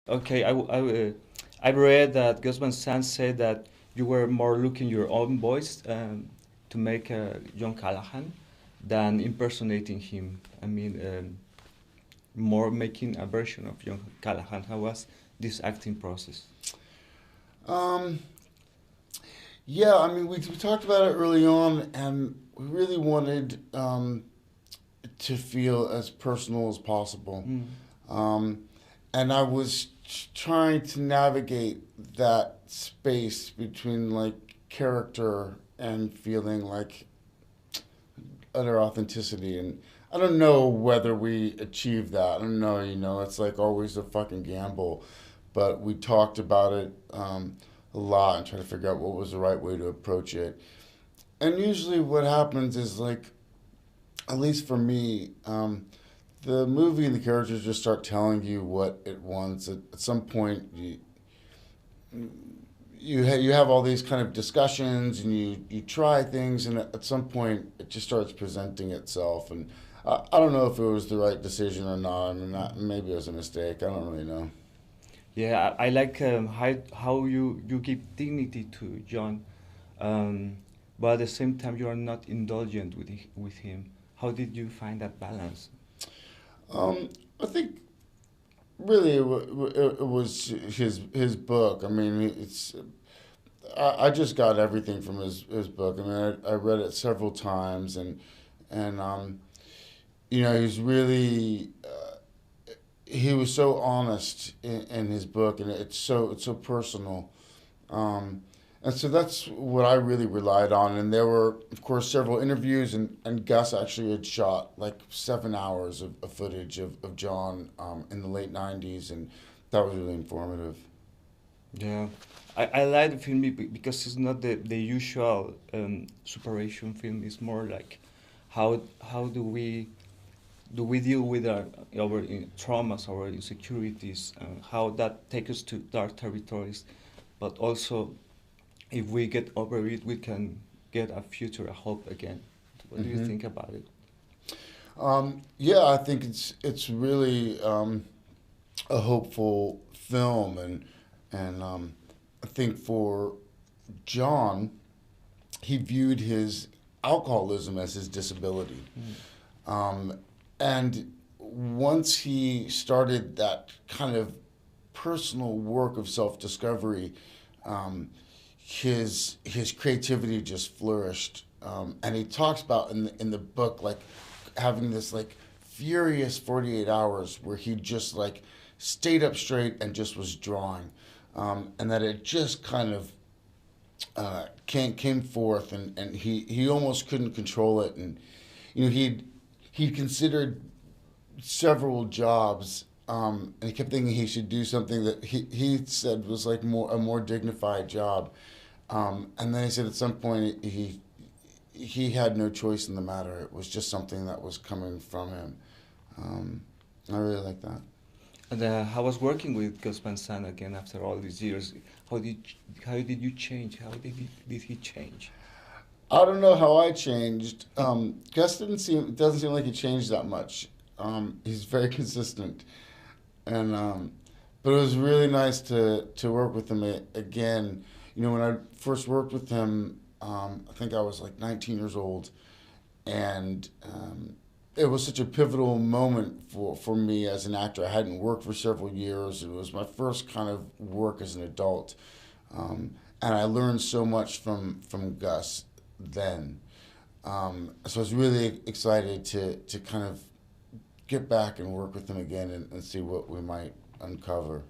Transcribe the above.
Okay, I read that Gus Van Sant said that you were more looking your own voice to make John Callahan than impersonating him. I mean, more making a version of John Callahan. How was this acting process? Um, yeah, I mean, we talked about it early on, and we really wanted to feel as personal as possible. Mm. Um, and I was trying to navigate that space between like character and feeling like utter authenticity. And I don't know whether we achieved that. I don't know, it's like always a fucking gamble. But we talked about it a lot and tried to figure out what was the right way to approach it. And usually what happens is like, at least for me, the movie and the characters just start telling you what it wants. At some point, you have all these kind of discussions and you try things, and at some point it just starts presenting itself. And I don't know if it was the right decision or not. I mean, maybe it was a mistake. I don't really know. Yeah, I like how you give dignity to John, but at the same time you are not indulgent with him. How did you find that balance? I think really it was his book. I mean, I just got everything from his book. I mean, I read it several times, and he's really he was so honest in his book, and it's so personal. Um, and so that's what I really relied on. And there were, of course, several interviews, and Gus actually had shot like 7 hours of footage of John in the late 90s, and that was really informative. Yeah, I like the film because it's not the usual superation film. It's more like how do we deal with our traumas, our insecurities, and how that takes us to dark territories, but also if we get over it, we can get a future, a hope again. What do you Hmm. think about it? Yeah, I think it's really a hopeful film, and I think for John, he viewed his alcoholism as his disability. Mm. Um, and once he started that kind of personal work of self discovery, um, his creativity just flourished. And he talks about in the book like having this like furious 48 hours where he just like stayed up straight and just was drawing, and that it just kind of came forth, and he almost couldn't control it. And he'd considered several jobs, and he kept thinking he should do something that he said was like a more dignified job. And then he said at some point he had no choice in the matter. It was just something that was coming from him. Um, I really like that. And how was working with Gus Van Sant again after all these years? How did how did you change? How did he change? I don't know how I changed. Gus doesn't seem like he changed that much. He's very consistent, and but it was really nice to work with him again. When I first worked with him, I think I was like 19 years old, and it was such a pivotal moment for me as an actor. I hadn't worked for several years. It was my first kind of work as an adult, and I learned so much from Gus then. So I was really excited to kind of get back and work with him again and see what we might uncover.